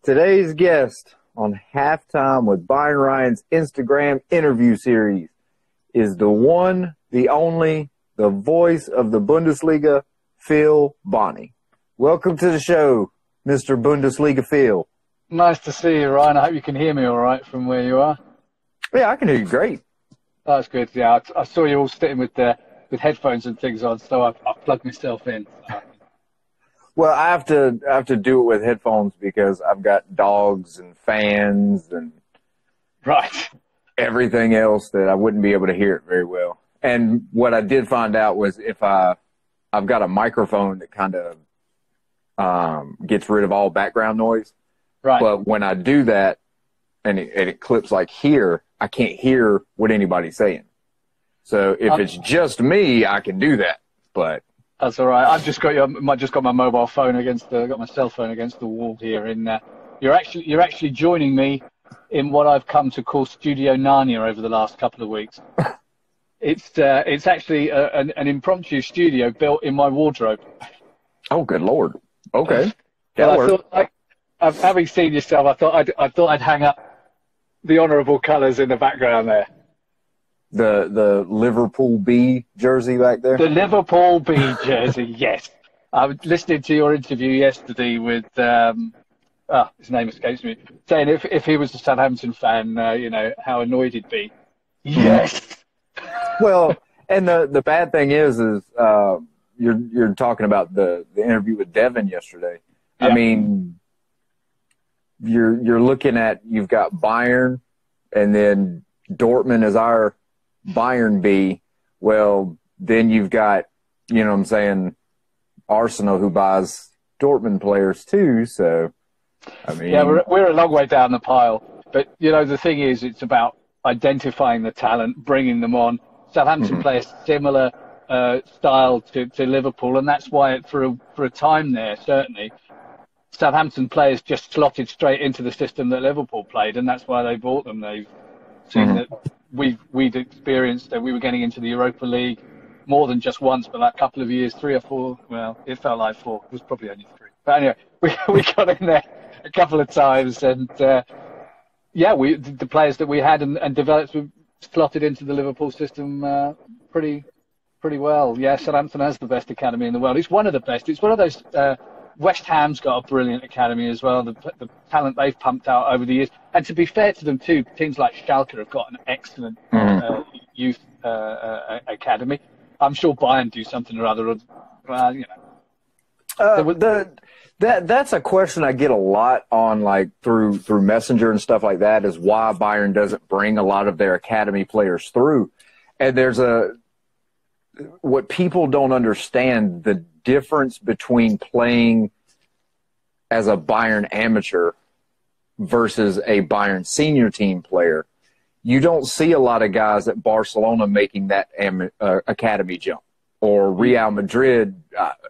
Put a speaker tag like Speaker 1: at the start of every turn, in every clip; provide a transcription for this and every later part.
Speaker 1: Today's guest on Halftime with Bayern Ryan's Instagram interview series is the one, the only, the voice of the Bundesliga, Phil Bonney. Welcome to the show, Mr. Bundesliga Phil.
Speaker 2: Nice to see you, Ryan. I hope you can hear me all right from where you are.
Speaker 1: Yeah, I can hear you great.
Speaker 2: That's good. Yeah, I saw you all sitting with headphones and things on, so I plugged myself in.
Speaker 1: Well, I have to do it with headphones because I've got dogs and fans and everything else that I wouldn't be able to hear it very well. And what I did find out was if I've got a microphone that kind of gets rid of all background noise. Right. But when I do that and it clips like here, I can't hear what anybody's saying. So if it's just me, I can do that. But
Speaker 2: that's all right. I've just got my mobile phone got my cell phone against the wall here. You're actually joining me in what I've come to call Studio Narnia over the last couple of weeks. It's actually an impromptu studio built in my wardrobe.
Speaker 1: Oh, good Lord. Okay.
Speaker 2: Having seen yourself, I thought I'd hang up the honourable colours in the background there.
Speaker 1: The Liverpool B jersey back there?
Speaker 2: The Liverpool B jersey, yes. I was listening to your interview yesterday with, his name escapes me, saying if he was a Southampton fan, how annoyed he'd be. Yes!
Speaker 1: Well, and the bad thing is you're talking about the interview with Devin yesterday. Yeah. I mean, you're looking at, you've got Bayern, and then Dortmund is our Bayern B. Well, then you've got, Arsenal who buys Dortmund players too. So, I mean,
Speaker 2: yeah, we're a long way down the pile. But the thing is, it's about identifying the talent, bringing them on. Southampton play a similar style to Liverpool, and that's why for a time there, certainly, Southampton players just slotted straight into the system that Liverpool played, and that's why they bought them. They've seen that we'd experienced that we were getting into the Europa League more than just once, but like a couple of years, 3 or 4. Well, it felt like 4. It was probably only 3. But anyway, we got in there a couple of times, and the players that we had and developed were slotted into the Liverpool system pretty well. Yeah, Southampton has the best academy in the world. It's one of the best. It's one of those. West Ham's got a brilliant academy as well. The talent they've pumped out over the years, and to be fair to them too, teams like Schalke have got an excellent youth academy. I'm sure Bayern do something or other.
Speaker 1: That's a question I get a lot on, through Messenger and stuff like that, is why Bayern doesn't bring a lot of their academy players through. And there's what people don't understand, the difference between playing as a Bayern amateur versus a Bayern senior team player. You don't see a lot of guys at Barcelona making that academy jump, or Real Madrid.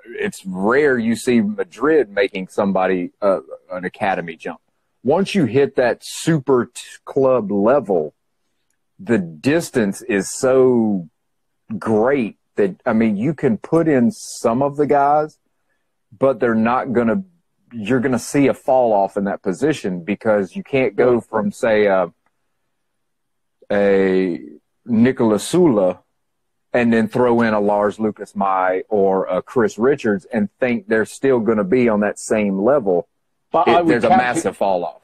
Speaker 1: It's rare you see Madrid making somebody an academy jump. Once you hit that super club level, the distance is so great that, you can put in some of the guys, but you're going to see a fall off in that position, because you can't go from, say, a Nicolas Sula and then throw in a Lars Lucas Mai or a Chris Richards and think they're still going to be on that same level. But there's a massive fall off.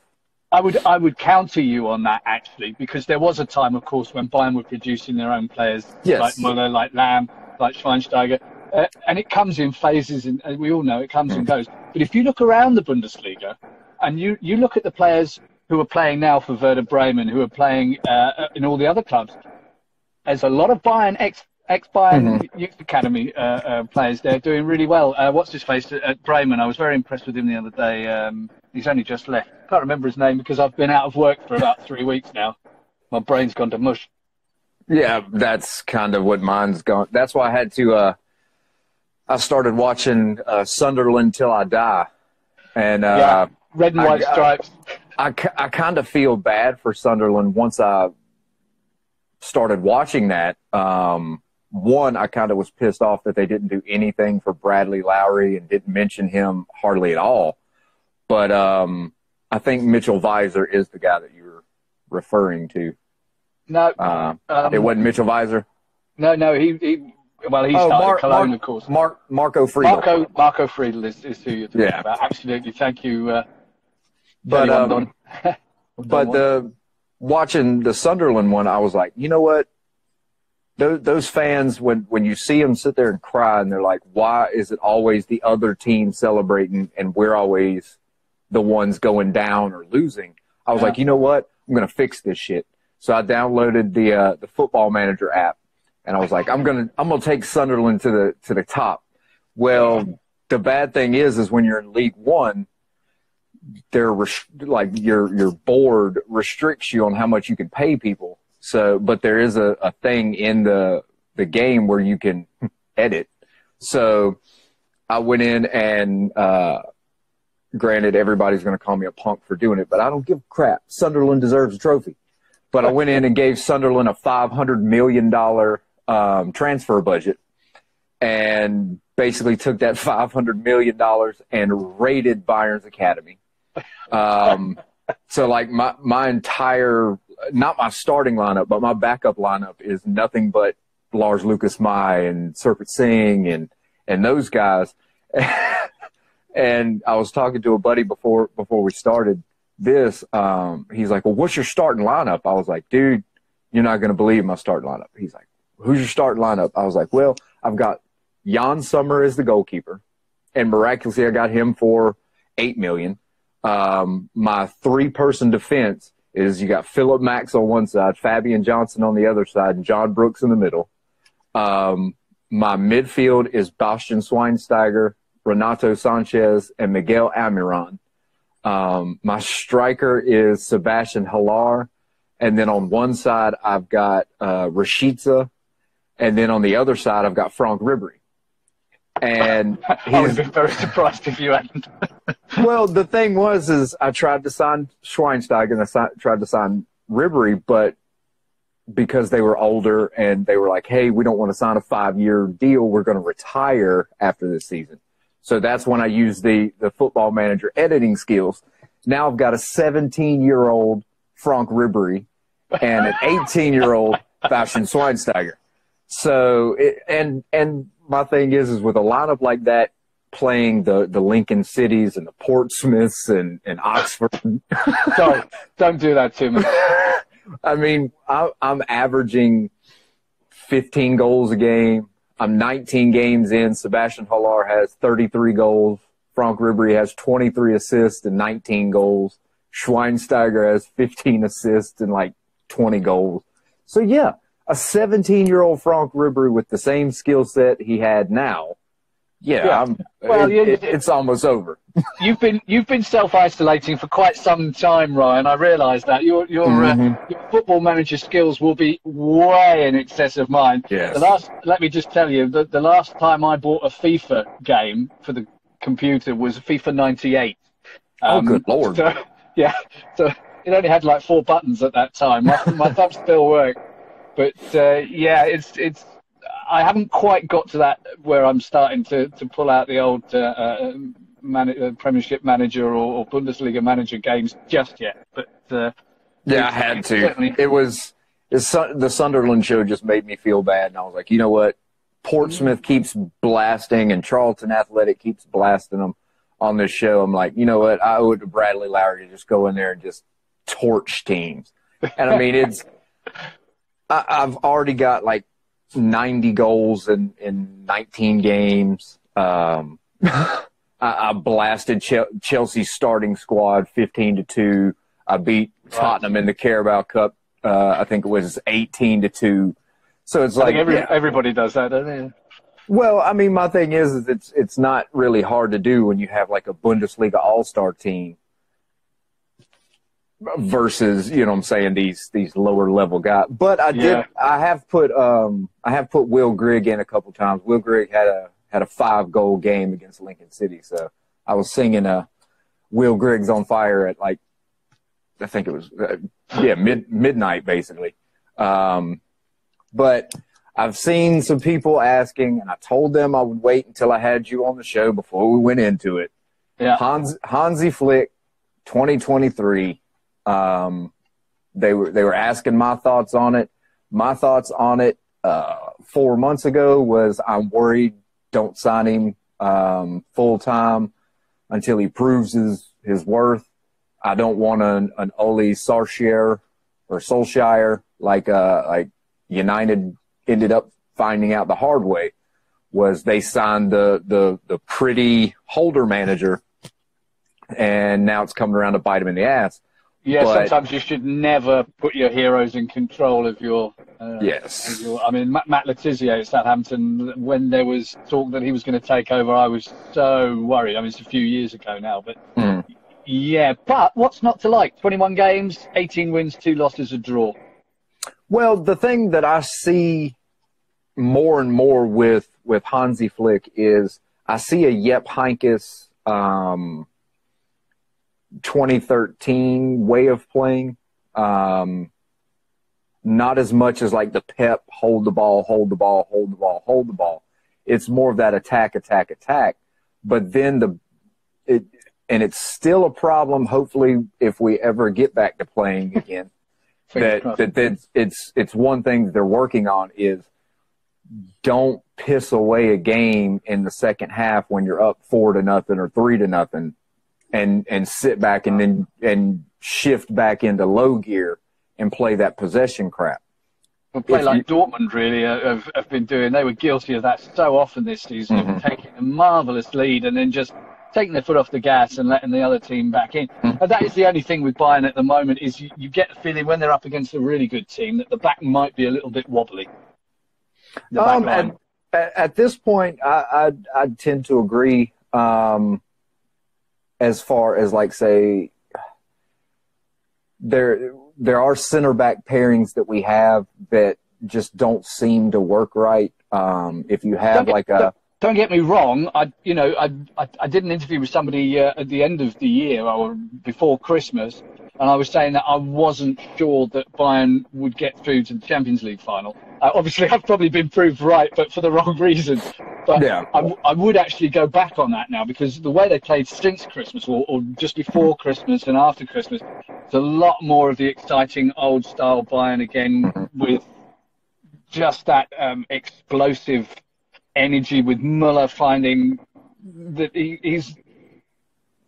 Speaker 2: I would counter you on that, actually, because there was a time, of course, when Bayern were producing their own players, like Muller, like Lamb, like Schweinsteiger, and it comes in phases, and we all know it comes and goes. But if you look around the Bundesliga, and you look at the players who are playing now for Werder Bremen, who are playing in all the other clubs, there's a lot of Bayern ex-Bayern Youth Academy players there doing really well. What's his face at Bremen? I was very impressed with him the other day. He's only just left. Can't remember his name because I've been out of work for about 3 weeks now. My brain's gone to mush.
Speaker 1: Yeah, that's kind of what mine's gone. That's why I had to. I started watching Sunderland Till I Die, and
Speaker 2: red and white stripes.
Speaker 1: I kind of feel bad for Sunderland once I started watching that. One, I kind of was pissed off that they didn't do anything for Bradley Lowry and didn't mention him hardly at all. But I think Mitchell Weiser is the guy that you were referring to.
Speaker 2: No,
Speaker 1: it wasn't Mitchell Weiser.
Speaker 2: No, he started Cologne, of course.
Speaker 1: Marco Friedl.
Speaker 2: Marco Friedl is who you're talking about. Absolutely. Thank you.
Speaker 1: But watching the Sunderland one, I was like, you know what? Those fans, when you see them sit there and cry, and they're like, why is it always the other team celebrating and we're always the ones going down or losing? I was like, you know what? I'm going to fix this shit. So I downloaded the Football Manager app, and I was like, I'm gonna take Sunderland to the top. Well, the bad thing is when you're in League One, they're your board restricts you on how much you can pay people. So, but there is a thing in the game where you can edit. So I went in and, granted, everybody's going to call me a punk for doing it, but I don't give a crap. Sunderland deserves a trophy. But I went in and gave Sunderland a $500 million transfer budget, and basically took that $500 million and raided Bayern's academy. So like my entire, not my starting lineup, but my backup lineup is nothing but Lars Lucas Mai and Surprit Singh and those guys. And I was talking to a buddy before we started this. He's like, well, what's your starting lineup? I was like, dude, you're not going to believe my starting lineup. He's like, who's your starting lineup? I was like, well, I've got Jan Sommer as the goalkeeper, and miraculously I got him for $8 million. My 3-person defense is you got Philip Max on one side, Fabian Johnson on the other side, and John Brooks in the middle. My midfield is Bastian Schweinsteiger, Renato Sanchez, and Miguel Almiron. My striker is Sebastian Haller, and then on one side I've got Rashica, and then on the other side I've got Frank Ribery. And
Speaker 2: I would have been very surprised if you hadn't.
Speaker 1: Well, the thing is I tried to sign Schweinsteiger and I tried to sign Ribery, but because they were older and they were like, hey, we don't want to sign a 5-year deal, we're going to retire after this season. So that's when I used the Football Manager editing skills. Now I've got a 17-year-old Frank Ribery and an 18-year-old Bastian Schweinsteiger. So, and my thing is with a lineup like that, playing the Lincoln Cities and the Portsmouths and Oxford.
Speaker 2: Don't do that to me.
Speaker 1: I mean, I'm averaging 15 goals a game. I'm 19 games in. Sebastian Haller has 33 goals. Frank Ribery has 23 assists and 19 goals. Schweinsteiger has 15 assists and like 20 goals. So yeah, a 17-year-old Frank Ribery with the same skill set he had now. Yeah. It's almost over.
Speaker 2: You've been self-isolating for quite some time, Ryan. I realise that your Football Manager skills will be way in excess of mine.
Speaker 1: Yes.
Speaker 2: Let me just tell you, the last time I bought a FIFA game for the computer was FIFA 98.
Speaker 1: Oh, good Lord.
Speaker 2: So it only had like 4 buttons at that time. My thumb still worked, but it's. I haven't quite got to that where I'm starting to pull out the old Premiership Manager or Bundesliga Manager games just yet. But
Speaker 1: I had to. Certainly. The Sunderland show just made me feel bad, and I was like, you know what? Portsmouth keeps blasting, and Charlton Athletic keeps blasting them on this show. I'm like, you know what? I owe it to Bradley Lowry to just go in there and just torch teams. And I mean, I've already got like 90 goals in 19 games. I blasted Chelsea's starting squad 15-2. I beat Tottenham in the Carabao Cup. I think it was 18-2. So it's like
Speaker 2: everybody does that, don't they?
Speaker 1: Well, I mean, my thing is it's not really hard to do when you have like a Bundesliga all-star team versus, you know what I'm saying, these lower level guys. But I have put Will Grigg in a couple times. Will Grigg had a 5-goal game against Lincoln City. So I was singing Will Grigg's on fire at like, I think it was midnight basically. But I've seen some people asking, and I told them I would wait until I had you on the show before we went into it.
Speaker 2: Yeah.
Speaker 1: Hansi Flick 2023. They were asking my thoughts on it. My thoughts on it 4 months ago was I'm worried. Don't sign him full time until he proves his worth. I don't want an Ole Solskjaer or Solskjaer like United ended up finding out the hard way. Was they signed the pretty holder manager, and now it's coming around to bite him in the ass.
Speaker 2: Yeah,
Speaker 1: but
Speaker 2: sometimes you should never put your heroes in control of your.
Speaker 1: Yes.
Speaker 2: I mean, Matt Letizia at Southampton, when there was talk that he was going to take over, I was so worried. I mean, it's a few years ago now, but yeah. But what's not to like? 21 games, 18 wins, 2 losses, a draw.
Speaker 1: Well, the thing that I see more and more with Hansi Flick is I see a Jep Heynckes 2013 way of playing. Not as much as like the Pep hold the ball, hold the ball, hold the ball, hold the ball. It's more of that attack. But then it's still a problem. Hopefully, if we ever get back to playing again, it's one thing that they're working on is don't piss away a game in the second half when you're up 4-0 or 3-0 and sit back and shift back into low gear and play that possession crap.
Speaker 2: Well, play like Dortmund really have been doing. They were guilty of that so often this season, of taking a marvellous lead and then just taking their foot off the gas and letting the other team back in. And that is the only thing with Bayern at the moment is you get the feeling when they're up against a really good team that the back might be a little bit wobbly.
Speaker 1: At this point, I tend to agree. As far as like say, there are center back pairings that we have that just don't seem to work right. If you have
Speaker 2: don't get me wrong. I did an interview with somebody at the end of the year or before Christmas, and I was saying that I wasn't sure that Bayern would get through to the Champions League final. Obviously, I've probably been proved right, but for the wrong reason. But yeah. I would actually go back on that now because the way they played since Christmas or just before Christmas and after Christmas, it's a lot more of the exciting old-style Bayern again with just that explosive energy with Müller finding that he's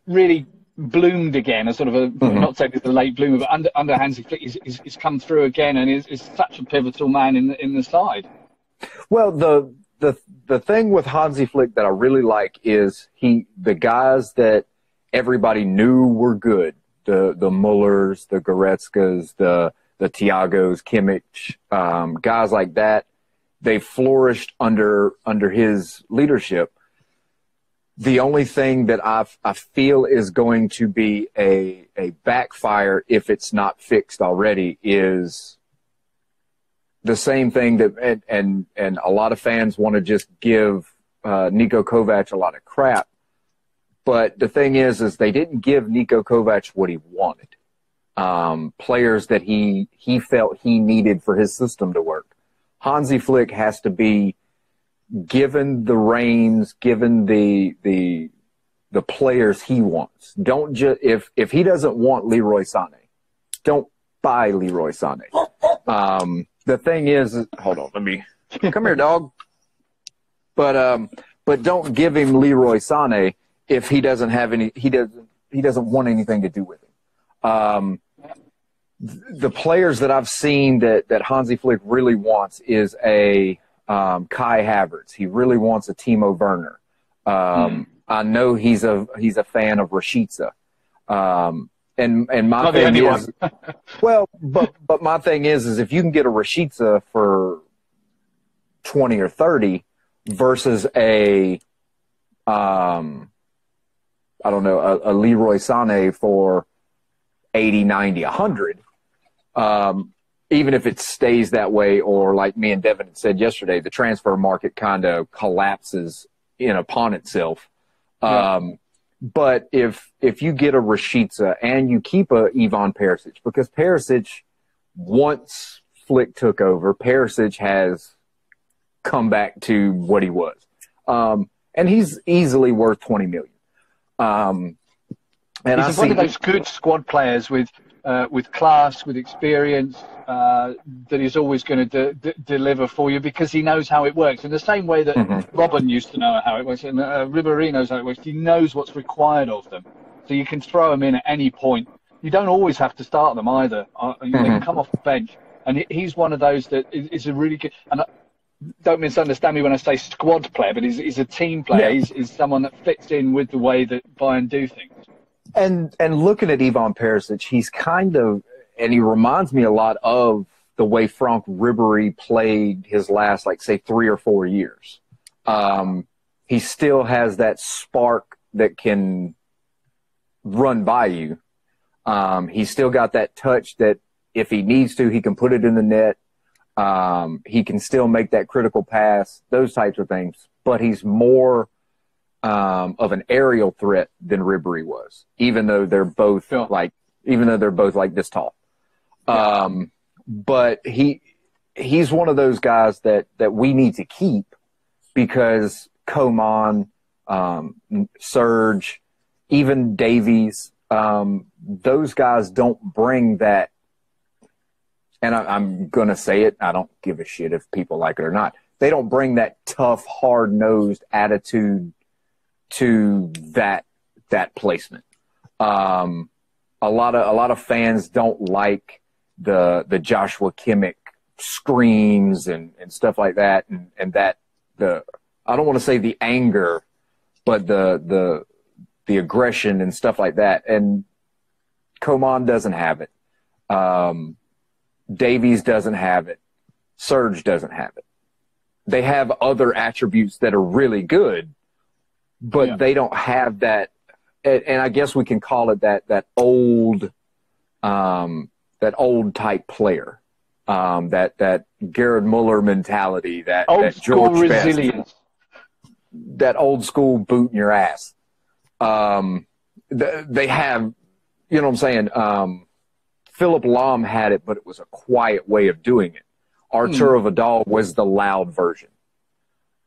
Speaker 2: really bloomed again, a sort of a not saying he's the late bloomer, but under Hansi Flick, he's come through again and is such a pivotal man in the side.
Speaker 1: Well, the thing with Hansi Flick that I really like is the guys that everybody knew were good, the Müllers, the Goretzkas, the Thiagos, Kimmich, guys like that, they flourished under his leadership. The only thing that I feel is going to be a backfire if it's not fixed already is the same thing that and a lot of fans want to just give Niko Kovac a lot of crap. But the thing is they didn't give Niko Kovac what he wanted. Players that he felt he needed for his system to work. Hansi Flick has to be given the reins, given the players he wants. Don't just if he doesn't want Leroy Sané, don't buy Leroy Sané. The thing is, hold on, let me come here, dog. But don't give him Leroy Sané if he doesn't have any. He doesn't want anything to do with him. The players that I've seen that Hansi Flick really wants is a Kai Havertz. He really wants a Timo Werner. I know he's a fan of Rashica. And my thing is, well, but my thing is if you can get a Rashica for 20 or 30 versus a Leroy Sané for 80, 90, 100, even if it stays that way, or like me and Devin said yesterday, the transfer market kind of collapses in upon itself. Yeah. But if you get a Rashica and you keep a Ivan Perisic, because Perisic, once Flick took over, Perisic has come back to what he was. And he's easily worth $20 million. And
Speaker 2: He's one of those good squad players with class, with experience, that he's always going to deliver for you because he knows how it works. In the same way that Robin used to know how it works, and Ribéry knows how it works. He knows what's required of them. So you can throw them in at any point. You don't always have to start them either. They can come off the bench. And he's one of those that is a really good... And don't misunderstand me when I say squad player, but he's a team player. Yeah. He's someone that fits in with the way that Bayern do things.
Speaker 1: And looking at Ivan Perisic, he's kind of... And he reminds me a lot of the way Franck Ribéry played his last, like, say, 3 or 4 years. He still has that spark that can run by you. He's still got that touch that if he needs to, he can put it in the net. He can still make that critical pass, those types of things. But he's more of an aerial threat than Ribéry was, even though they're both like this tall. But he's one of those guys that we need to keep because Coman, Serge, even Davies, those guys don't bring that. And I'm going to say it. I don't give a shit if people like it or not. They don't bring that tough, hard-nosed attitude to that placement. A lot of fans don't like the Joshua Kimmich screams and stuff like that. And that I don't want to say the anger, but the aggression and stuff like that. And Coman doesn't have it. Davies doesn't have it. Serge doesn't have it. They have other attributes that are really good, but they don't have that. And I guess we can call it that old type player, that Gerard Muller mentality, that George resilience, that old school boot in your ass. They have, you know what I'm saying? Philipp Lahm had it, but it was a quiet way of doing it. Arturo Vidal was the loud version.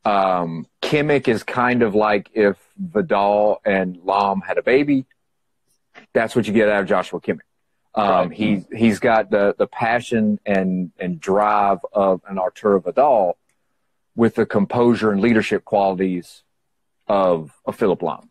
Speaker 1: Kimmich is kind of like if Vidal and Lahm had a baby. That's what you get out of Joshua Kimmich. He's got the passion and drive of an Arturo Vidal with the composure and leadership qualities of Philipp Lahm.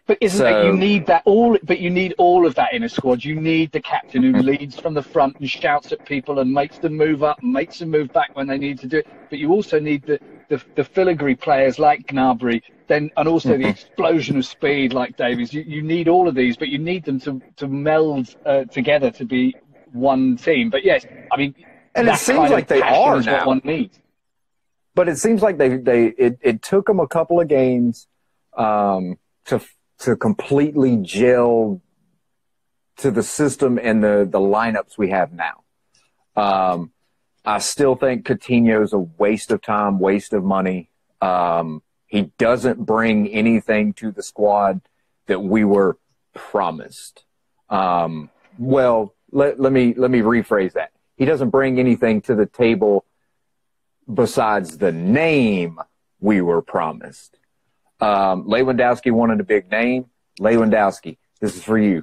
Speaker 2: But isn't that you need that all? But you need all of that in a squad. You need the captain who leads from the front and shouts at people and makes them move up, makes them move back when they need to do it. But you also need the filigree players like Gnabry, and also the explosion of speed like Davies. You need all of these, but you need them to meld together to be one team. But yes, I mean,
Speaker 1: and it seems like they are now.
Speaker 2: What one needs.
Speaker 1: But it seems like it took them a couple of games to completely gel to the system and the lineups we have now. I still think Coutinho's a waste of time, waste of money. He doesn't bring anything to the squad that we were promised. Well, let me rephrase that. He doesn't bring anything to the table besides the name we were promised. Lewandowski wanted a big name. Lewandowski, this is for you.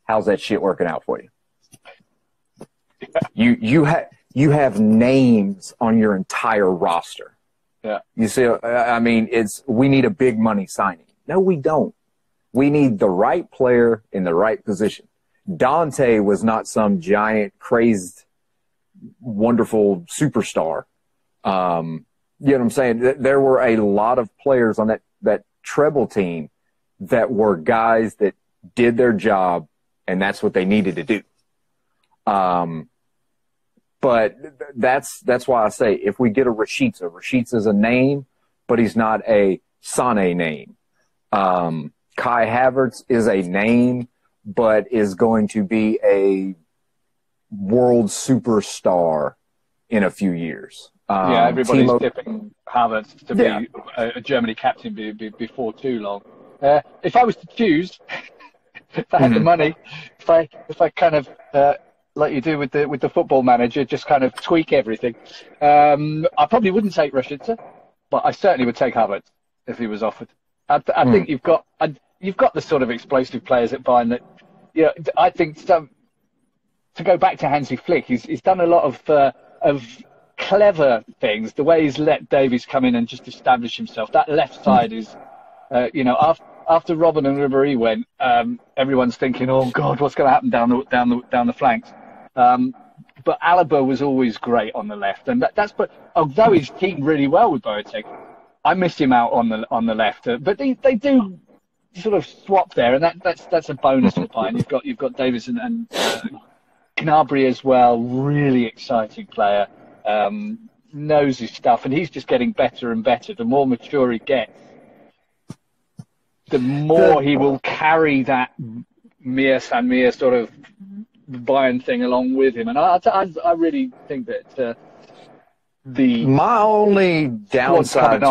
Speaker 1: How's that shit working out for you? You have names on your entire roster.
Speaker 2: Yeah.
Speaker 1: You see, I mean, we need a big money signing. No, we don't. We need the right player in the right position. Dante was not some giant, crazed, wonderful superstar. You know what I'm saying? There were a lot of players on that treble team that were guys that did their job, and that's what they needed to do. But that's why I say if we get a Rashica's a name, but he's not a Sané name. Kai Havertz is a name, but is going to be a world superstar in a few years.
Speaker 2: Everybody's tipping Havertz to be a Germany captain before too long. If I was to choose, if I had the money, if I kind of like you do with the football manager, just kind of tweak everything, I probably wouldn't take Rashica, but I certainly would take Havertz if he was offered. I think you've got. you've got the sort of explosive players at Bayern that, I think to go back to Hansi Flick, he's done a lot of clever things. The way he's let Davies come in and just establish himself. That left side is, after Robben and Ribéry went, everyone's thinking, oh God, what's going to happen down the flanks? But Alaba was always great on the left, and but although he's teamed really well with Boateng, I missed him out on the left. But they do sort of swap there, and that's a bonus for Bayern. You've got Davies and Gnabry as well, really exciting player, knows his stuff, and he's just getting better and better. The more mature he gets, the more he will carry that San Mir sort of Bayern thing along with him. And I really think that
Speaker 1: my only downside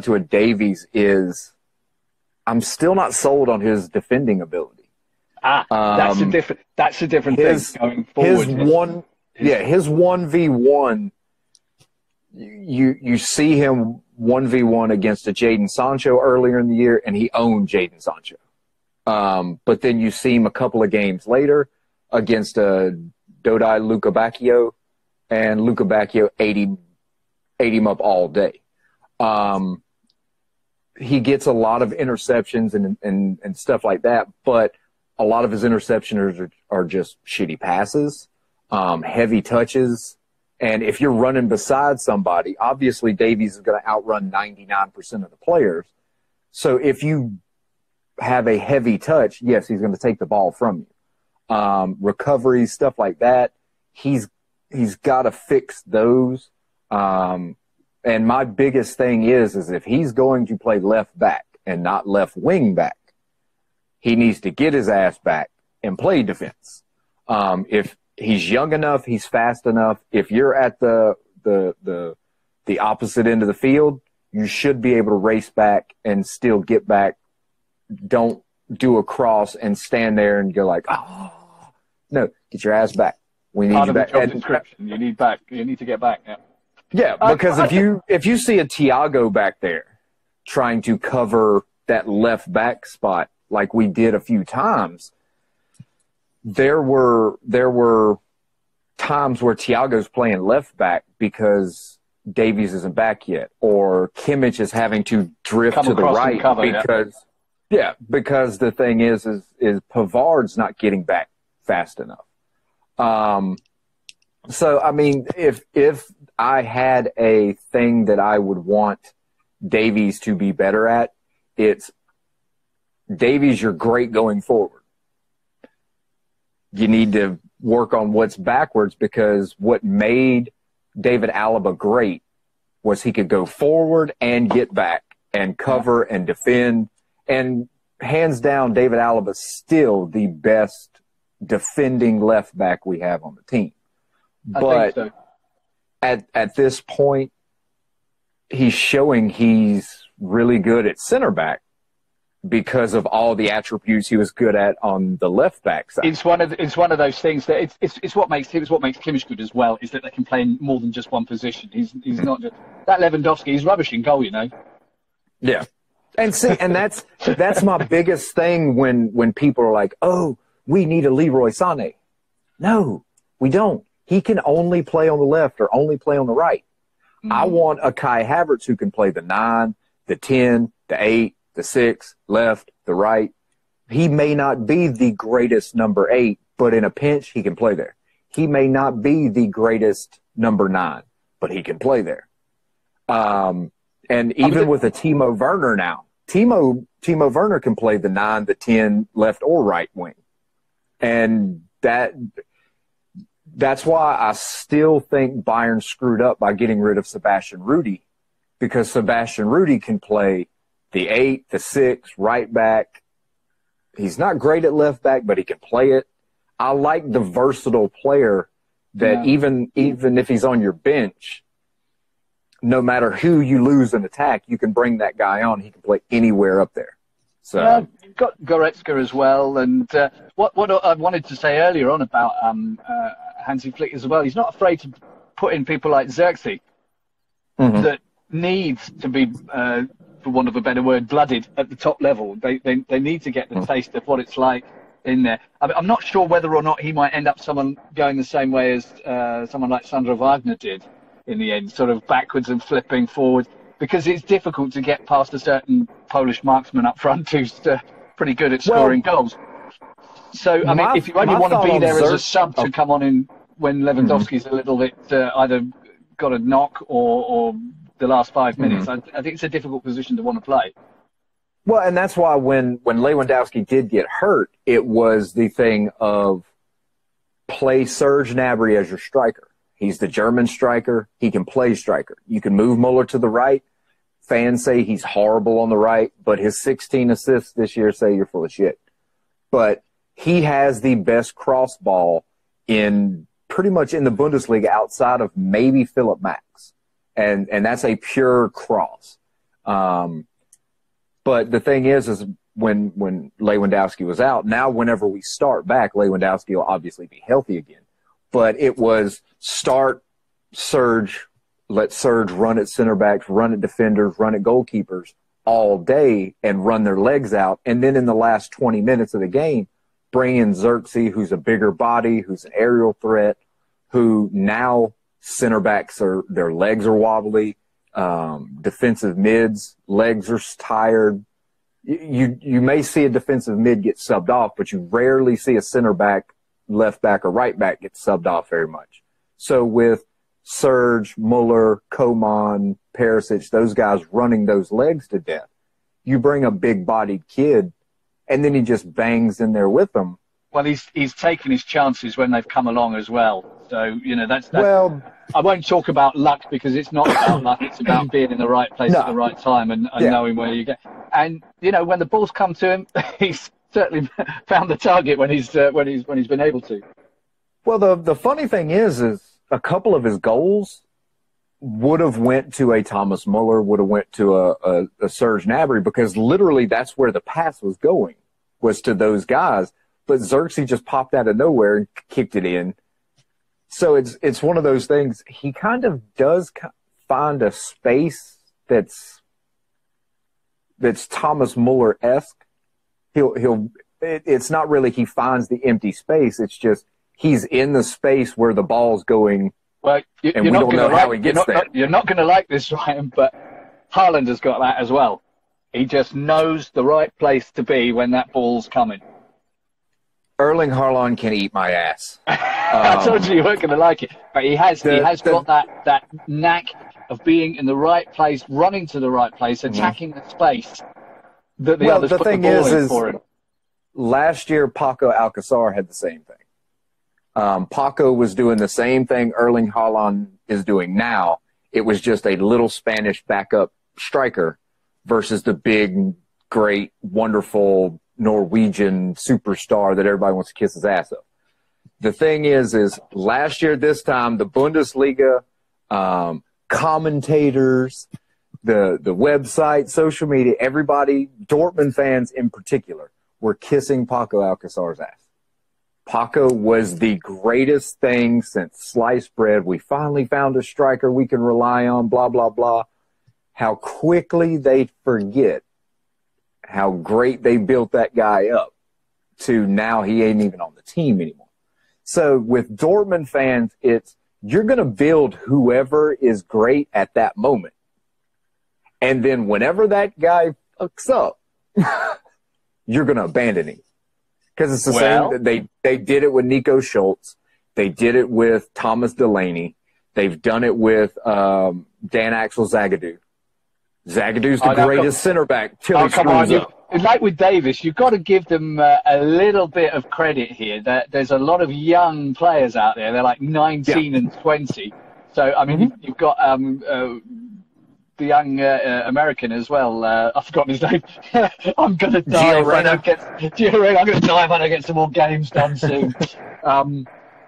Speaker 1: to it, Davies, is I'm still not sold on his defending ability.
Speaker 2: That's a different thing going forward. His 1v1, you see him 1v1 against a Jadon Sancho earlier in the year, and he owned Jadon Sancho. But then you see him a couple of games later against Dodai Luka Bacchio, and Luka Bacchio ate him up all day. He gets a lot of interceptions and stuff like that, but a lot of his interceptions are just shitty passes, heavy touches. And if you're running beside somebody, obviously Davies is going to outrun 99% of the players. So if you have a heavy touch, yes, he's going to take the ball from you. Recoveries, stuff like that, he's got to fix those. And my biggest thing is if he's going to play left back and not left wing back, he needs to get his ass back and play defense. If he's young enough, he's fast enough. If you're at the opposite end of the field, you should be able to race back and still get back. Don't do a cross and stand there and go like, oh, no, get your ass back. We need part
Speaker 1: you
Speaker 2: of
Speaker 1: back.
Speaker 2: The job description. You need to get back. Yeah.
Speaker 1: Yeah, because if you see a Thiago back there trying to cover that left back spot like we did a few times, there were times where Thiago's playing left back because Davies isn't back yet, or Kimmich is having to drift to the right because the thing is Pavard's not getting back fast enough. So I mean, if I had a thing that I would want Davies to be better at, it's Davies, you're great going forward. You need to work on what's backwards, because what made David Alaba great was he could go forward and get back and cover and defend. And hands down, David Alaba is still the best defending left back we have on the team. But
Speaker 2: so.
Speaker 1: at this point, he's showing he's really good at center back because of all the attributes he was good at on the left back side.
Speaker 2: It's one of those things that it's what makes Kimmich good as well, is that they can play in more than just one position. He's not just that Lewandowski. He's rubbish in goal, you know.
Speaker 1: Yeah, and see, and that's my biggest thing when people are like, "Oh, we need a Leroy Sané." No, we don't. He can only play on the left or only play on the right. I want a Kai Havertz who can play the 9, the 10, the 8, the 6, left, the right. He may not be the greatest number 8, but in a pinch, he can play there. He may not be the greatest number 9, but he can play there. And even with a Timo Werner now, Timo Werner can play the 9, the 10, left or right wing. And that's why I still think Bayern screwed up by getting rid of Sebastian Rudy, because Sebastian Rudy can play the 8, the 6, right back. He's not great at left back, but he can play it. I like the versatile player that even if he's on your bench, no matter who you lose in attack, you can bring that guy on. He can play anywhere up there. So
Speaker 2: you've got Goretzka as well. And what I wanted to say earlier on about Hansi Flick as well, he's not afraid to put in people like Xerxes that needs to be for want of a better word, blooded at the top level. They need to get the taste of what it's like in there. I'm not sure whether or not he might end up going the same way as someone like Sandro Wagner did in the end, sort of backwards and flipping forward, because it's difficult to get past a certain Polish marksman up front who's pretty good at scoring goals. So, I mean, if you only want to be there as a sub to come on in when Lewandowski's a little bit either got a knock or the last 5 minutes, I think it's a difficult position to want to play.
Speaker 1: Well, and that's why when Lewandowski did get hurt, it was the thing of play Serge Gnabry as your striker. He's the German striker. He can play striker. You can move Muller to the right. Fans say he's horrible on the right, but his 16 assists this year say you're full of shit. But he has the best cross ball in pretty much in the Bundesliga outside of maybe Philip Max. And that's a pure cross. But the thing is when Lewandowski was out, now whenever we start back, Lewandowski will obviously be healthy again. But it was start Serge, let Serge run at center backs, run at defenders, run at goalkeepers all day and run their legs out. And then in the last 20 minutes of the game, bring in Xerxes, who's a bigger body, who's an aerial threat, who now center backs their legs are wobbly, defensive mids, legs are tired. You may see a defensive mid get subbed off, but you rarely see a center back, left back, or right back get subbed off very much. So with Serge, Muller, Coman, Perisic, those guys running those legs to death, you bring a big-bodied kid, and then he just bangs in there with them.
Speaker 2: Well, he's taken his chances when they've come along as well. So, that's well, I won't talk about luck because it's not about luck. It's about being in the right place at the right time and knowing where you get. And, when the balls come to him, he's certainly found the target when he's been able to.
Speaker 1: Well, the funny thing is a couple of his goals would have went to a Thomas Muller, would have went to a Serge Gnabry, because literally that's where the pass was going, was to those guys. But Xerxes just popped out of nowhere and kicked it in. So it's one of those things. He kind of does find a space that's Thomas Muller-esque. It's not really he finds the empty space. It's just he's in the space where the ball's going.
Speaker 2: Well, we don't know how he gets there. You're not going to like this, Ryan, but Haaland has got that as well. He just knows the right place to be when that ball's coming.
Speaker 1: Erling Haaland can eat my ass.
Speaker 2: I told you weren't going to like it, but he has got that knack of being in the right place, running to the right place, attacking the space that the others put the ball in for him.
Speaker 1: Last year, Paco Alcácer had the same thing. Paco was doing the same thing Erling Haaland is doing now. It was just a little Spanish backup striker versus the big, great, wonderful Norwegian superstar that everybody wants to kiss his ass up. The thing is last year, this time, the Bundesliga, commentators, the website, social media, everybody, Dortmund fans in particular, were kissing Paco Alcácer's ass. Paco was the greatest thing since sliced bread. We finally found a striker we can rely on, blah, blah, blah. How quickly they forget how great they built that guy up to now he ain't even on the team anymore. So with Dortmund fans, you're going to build whoever is great at that moment. And then whenever that guy fucks up, you're going to abandon him. Because it's the same. They did it with Nico Schultz. They did it with Thomas Delaney. They've done it with Dan Axel Zagadou. Zagadou's the greatest center back till he screws up.
Speaker 2: Like with Davis, you've got to give them a little bit of credit here. There's a lot of young players out there. They're like 19 and 20. So, I mean, you've got the young American as well. I've forgotten his name. I'm going to die when I get some more games done soon.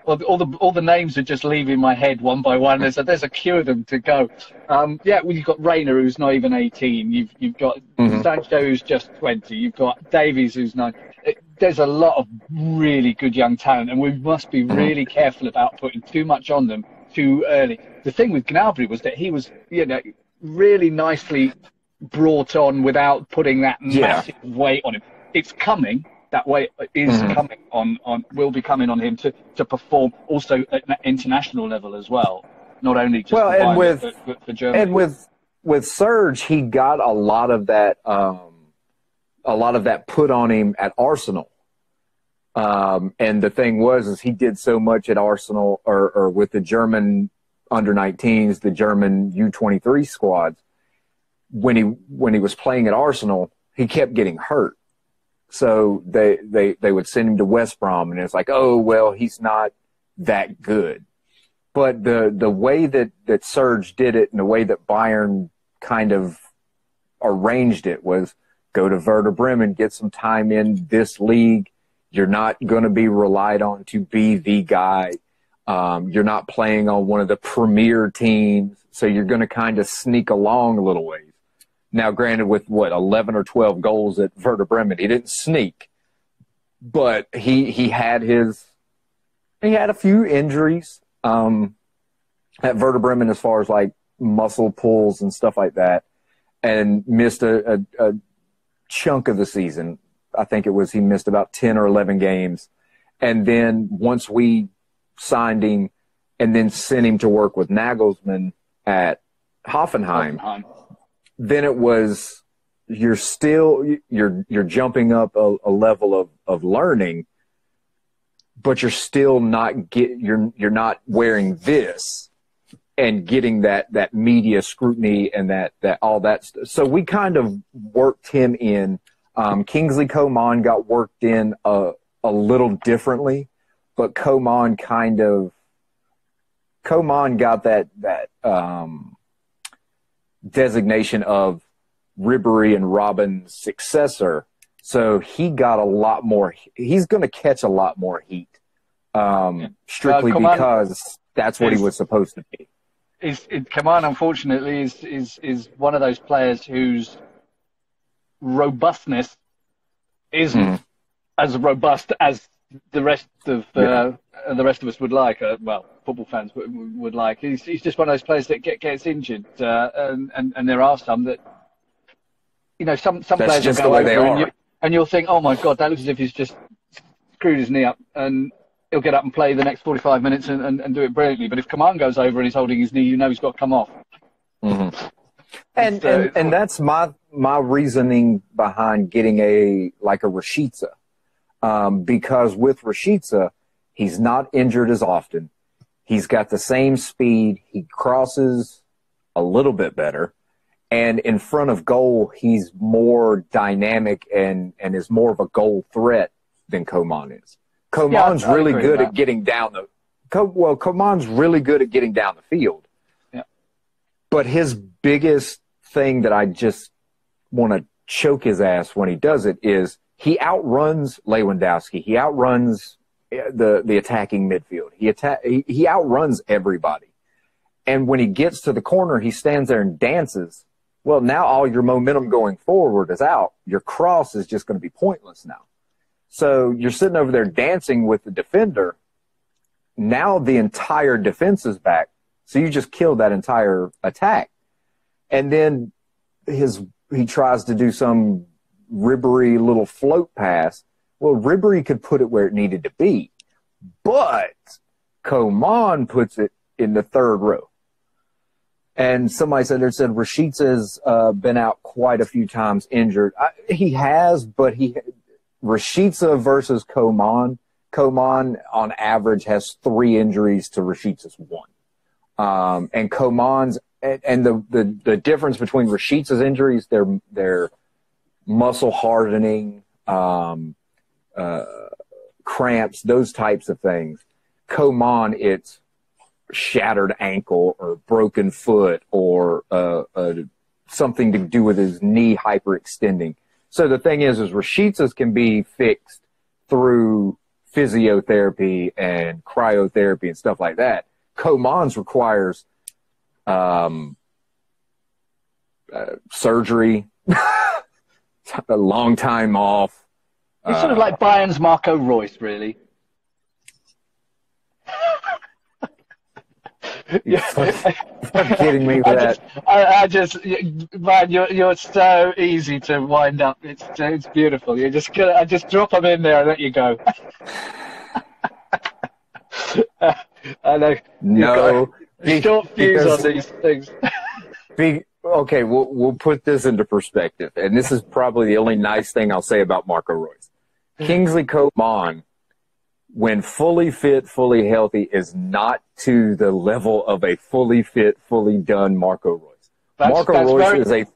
Speaker 2: All the names are just leaving my head one by one. There's a queue of them to go. You've got Rayner, who's not even 18. You've got Sancho, who's just 20. You've got Davies, who's 9. There's a lot of really good young talent, and we must be really careful about putting too much on them too early. The thing with Gnabry was that he was, really nicely brought on without putting that massive weight on him. It's coming. That weight is coming will be coming on him to perform also at an international level as well, not only just for Germany.
Speaker 1: And with Serge, he got a lot of that put on him at Arsenal. And the thing is he did so much at Arsenal or with the German under-19s, the German U23 squads. When he was playing at Arsenal, he kept getting hurt. So they would send him to West Brom, and it's like, oh, well, he's not that good. But the way that Serge did it and the way that Bayern kind of arranged it was go to Werder Bremen, get some time in this league. You're not going to be relied on to be the guy. You're not playing on one of the premier teams, so you're going to kind of sneak along a little ways. Now, granted, with 11 or 12 goals at Werder Bremen, he didn't sneak, but he had a few injuries at Werder Bremen as far as like muscle pulls and stuff like that, and missed a chunk of the season. I think he missed about 10 or 11 games, and then once we signed him and then sent him to work with Nagelsmann at Hoffenheim. Then it was you're jumping up a level of learning, but you're still you're not wearing this and getting that media scrutiny and that all that stuff. So we kind of worked him in. Kingsley Coman got worked in a little differently, but Coman got that designation of Ribéry and Robben's successor, so he got a lot more. He's going to catch a lot more heat, strictly because that's what he was supposed to be.
Speaker 2: Coman, unfortunately, is one of those players whose robustness isn't as robust as the rest of us would like. Football fans would like. He's just one of those players that gets injured, and there are some that, some players will go over and you'll think, oh my God, that looks as if he's just screwed his knee up, and he'll get up and play the next 45 minutes and do it brilliantly. But if Coman goes over and he's holding his knee, he's got to come off.
Speaker 1: Mm-hmm. And that's my reasoning behind getting a Rashica, because with Rashica, he's not injured as often. He's got the same speed. He crosses a little bit better. And in front of goal, he's more dynamic and is more of a goal threat than Coman is. Coman's really good at getting down Coman's really good at getting down the field. Yeah. But his biggest thing that I just want to choke his ass when he does it is he outruns Lewandowski. He outruns the attacking midfield. He outruns everybody. And when he gets to the corner, he stands there and dances. Well, now all your momentum going forward is out. Your cross is just going to be pointless now. So you're sitting over there dancing with the defender. Now the entire defense is back. So you just killed that entire attack. And then he tries to do some Ribéry little float pass. Well, Ribéry could put it where it needed to be, but Coman puts it in the third row. And somebody said Rashica's been out quite a few times injured. He has, but Rashica versus Coman on average has 3 injuries to Rashica's 1. And Coman's and the difference between Rashica's injuries, they're muscle hardening, cramps, those types of things. Coman, it's shattered ankle or broken foot or something to do with his knee hyperextending. So the thing is Rashica's can be fixed through physiotherapy and cryotherapy and stuff like that. Coman's requires surgery, a long time off.
Speaker 2: It's sort of like Bayern's Marco Reus, really.
Speaker 1: You're kidding me with that.
Speaker 2: Man, you're so easy to wind up. It's beautiful. I just drop them in there and let you go. I know.
Speaker 1: No,
Speaker 2: Short fuse on these things.
Speaker 1: Okay, we'll put this into perspective, and this is probably the only nice thing I'll say about Marco Reus. Kingsley Coman, when fully fit, fully healthy, is not to the level of a fully fit, fully done Marco Reus. Marco Reus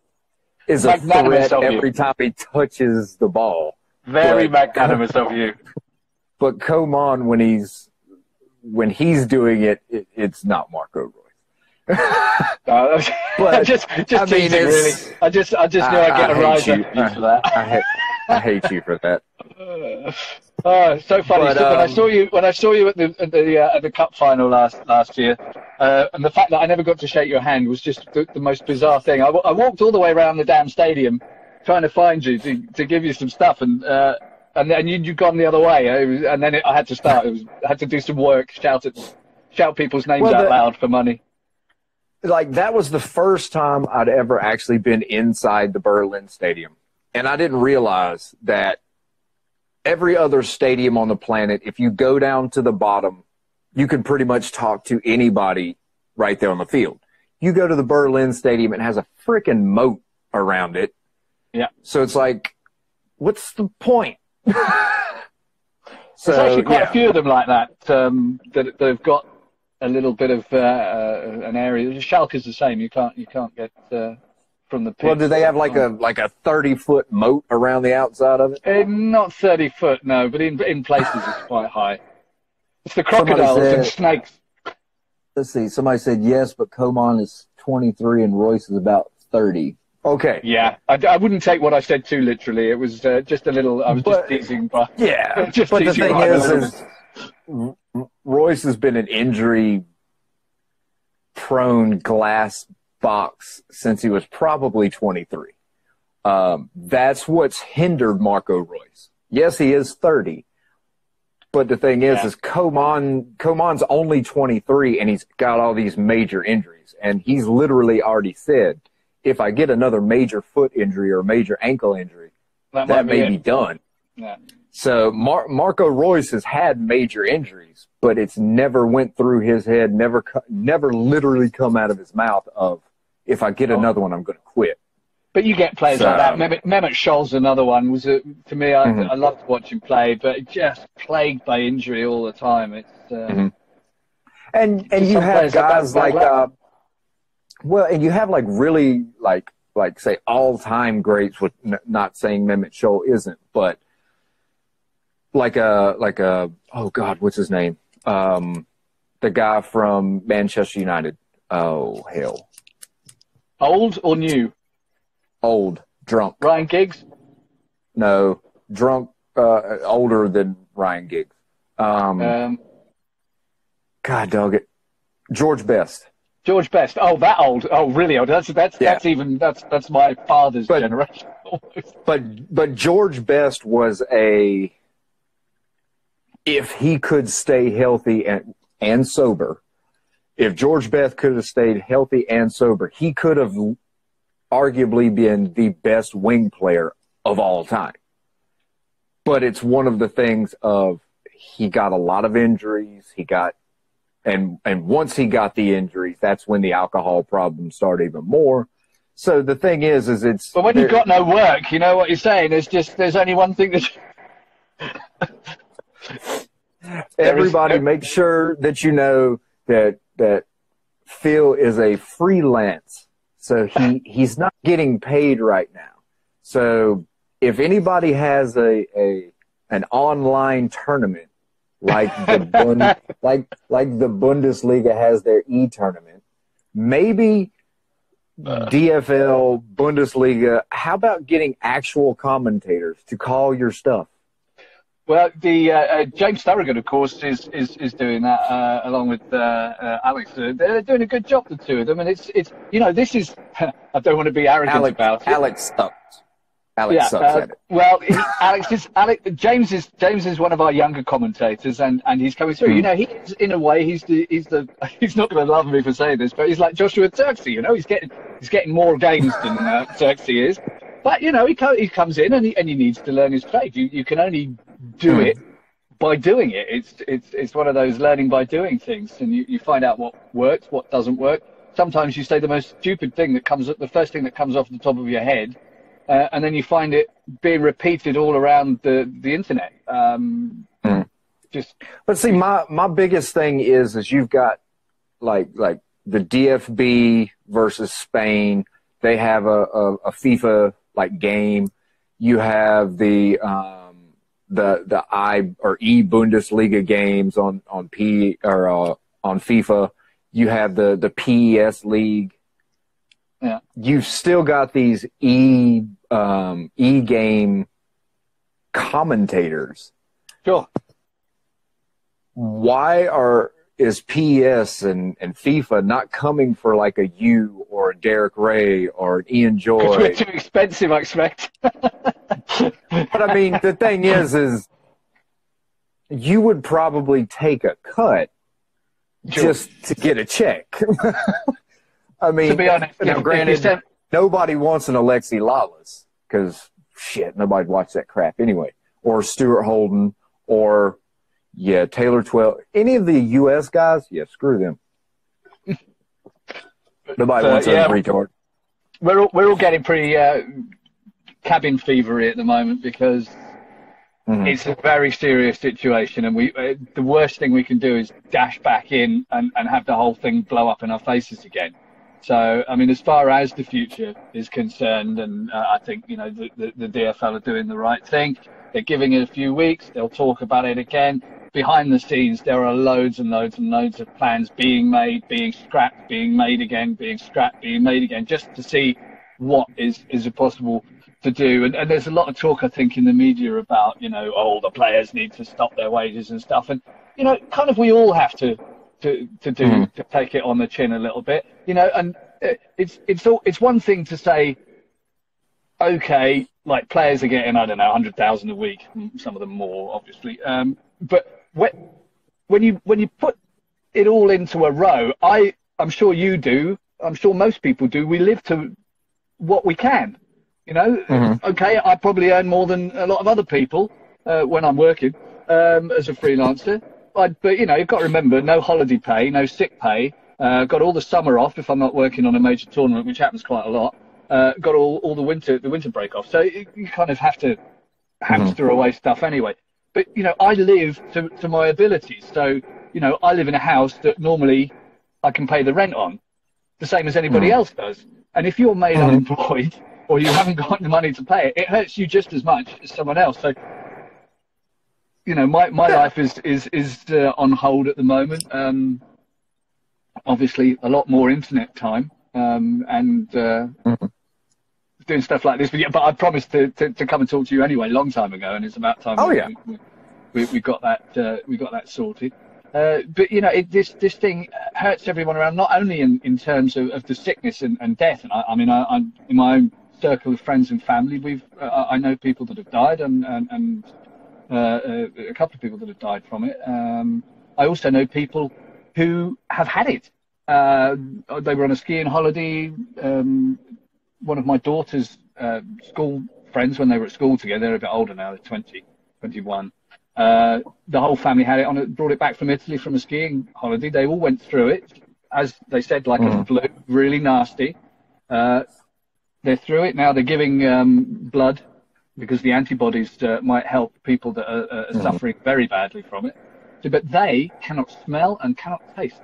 Speaker 1: is a threat every time he touches the ball.
Speaker 2: Very magnanimous of you.
Speaker 1: But Coman, when he's doing it, it's not Marco Reus.
Speaker 2: But just teasing, really. I just knew I'd get a rise out of you for that.
Speaker 1: I hate you for that.
Speaker 2: So funny. But, when I saw you at the cup final last year, and the fact that I never got to shake your hand was just the most bizarre thing. I walked all the way around the damn stadium trying to find you to give you some stuff, and you'd gone the other way, and then I had to start. I had to do some work, shout people's names out loud for money.
Speaker 1: Like, that was the first time I'd ever actually been inside the Berlin Stadium. And I didn't realize that every other stadium on the planet, if you go down to the bottom, you can pretty much talk to anybody right there on the field. You go to the Berlin Stadium, it has a freaking moat around it.
Speaker 2: Yeah.
Speaker 1: So it's like, what's the point?
Speaker 2: There's actually quite a few of them like that, that have got a little bit of an area. Schalke's the same. You can't get from the pitch.
Speaker 1: Well, do they have like a 30-foot moat around the outside of it?
Speaker 2: Not 30 foot, no, but in places it's quite high. It's the crocodiles and snakes.
Speaker 1: Let's see. Somebody said yes, but Coman is 23 and Reus is about 30. Okay.
Speaker 2: Yeah, I wouldn't take what I said too literally. It was just a little. I was just teasing. But
Speaker 1: yeah, but the thing is Reus has been an injury-prone glass box since he was probably 23. That's what's hindered Marco Reus. Yes, he is 30, but the thing is Coman's only 23, and he's got all these major injuries, and he's literally already said, if I get another major foot injury or major ankle injury, that may be done.
Speaker 2: Yeah.
Speaker 1: So Marco Reus has had major injuries, but it's never went through his head, never literally come out of his mouth of, if I get another one, I'm going to quit.
Speaker 2: But you get players like that. Mehmet Scholl's another one. To me, I loved to watch him play, but just plagued by injury all the time. It's
Speaker 1: and you have guys like and you have like really like say all-time greats, with not saying Mehmet Scholl isn't, but like a oh God, what's his name? The guy from Manchester United. Oh hell.
Speaker 2: Old or new?
Speaker 1: Old. Drunk.
Speaker 2: Ryan Giggs?
Speaker 1: No. Drunk, older than Ryan Giggs. God dog it. George Best.
Speaker 2: George Best. Oh, that old. Oh, really old. That's my father's generation.
Speaker 1: But George Best was if he could stay healthy and sober, if George Best could have stayed healthy and sober, he could have arguably been the best wing player of all time. But it's one of the things of, he got a lot of injuries. And once he got the injuries, that's when the alcohol problem started even more. So the thing is it's.
Speaker 2: But when you've got no work, you know what you're saying. There's only one thing that.
Speaker 1: Everybody, make sure that you know that Phil is a freelance, so he's not getting paid right now. So if anybody has an online tournament like the like the Bundesliga has their e-tournament, maybe DFL, Bundesliga, how about getting actual commentators to call your stuff?
Speaker 2: Well, the James Thurrogood, of course, is doing that along with Alex. They're doing a good job, the two of them, and it's this is. I don't want to be arrogant about it.
Speaker 1: Alex Stubbs. Alex sucks at it.
Speaker 2: Well, James is one of our younger commentators, and he's coming through. You know, he's in a way he's not going to love me for saying this, but he's like Joshua Turksey. You know, he's getting more games than Turksey is. But you know, he comes in and he needs to learn his trade. You can only do it by doing it. It's one of those learning by doing things, and you find out what works, what doesn't work. Sometimes you say the most stupid thing the first thing that comes off the top of your head. And then you find it being repeated all around the internet.
Speaker 1: But see, my biggest thing is you've got like the DFB versus Spain. They have a FIFA like game. You have the I or E Bundesliga games on FIFA. You have the PES league.
Speaker 2: Yeah.
Speaker 1: You've still got these e-game commentators.
Speaker 2: Sure.
Speaker 1: Why is PES and FIFA not coming for like a you or a Derek Ray or an Ian Joy?
Speaker 2: Because we're too expensive, I expect.
Speaker 1: But I mean, the thing is you would probably take a cut just to get a check. I mean,
Speaker 2: to be honest,
Speaker 1: now, granted, nobody wants an Alexi Lalas because, shit, nobody'd watch that crap anyway. Or Stuart Holden or, Taylor Twell. Any of the U.S. guys, screw them. Nobody wants a retard.
Speaker 2: We're all getting pretty cabin fevery at the moment because it's a very serious situation, and the worst thing we can do is dash back in and have the whole thing blow up in our faces again. So, I mean, as far as the future is concerned, and I think, you know, the DFL are doing the right thing. They're giving it a few weeks. They'll talk about it again. Behind the scenes, there are loads and loads and loads of plans being made, being scrapped, being made again, being scrapped, being made again, just to see what is possible to do. And there's a lot of talk, I think, in the media about, you know, the players need to stop their wages and stuff. And, you know, kind of we all have to take it on the chin a little bit, you know, and it's one thing to say, okay, like players are getting, I don't know, 100,000 a week, some of them more, obviously. But when you put it all into a row, I'm sure you do, I'm sure most people do, we live to what we can, you know. Okay, I probably earn more than a lot of other people when I'm working as a freelancer. But, you know, you've got to remember, no holiday pay, no sick pay, got all the summer off if I'm not working on a major tournament, which happens quite a lot, got all the winter break off. So you kind of have to hamster away stuff anyway. But, you know, I live to my abilities. So, you know, I live in a house that normally I can pay the rent on, the same as anybody else does. And if you're made unemployed or you haven't got the money to pay it, it hurts you just as much as someone else. So, you know, my life is on hold at the moment. Obviously, a lot more internet time and doing stuff like this. But I promised to come and talk to you anyway, a long time ago, and it's about time. We got that sorted. But you know, this thing hurts everyone around, not only in terms of the sickness and death. And I'm in my own circle of friends and family. I know people that have died and a couple of people that have died from it. I also know people who have had it. They were on a skiing holiday. One of my daughter's school friends, when they were at school together, they're a bit older now, they're 20, 21. The whole family had it brought it back from Italy from a skiing holiday. They all went through it, as they said, like a flu, really nasty. They're through it now. They're giving blood because the antibodies might help people that are suffering very badly from it. But they cannot smell and cannot taste.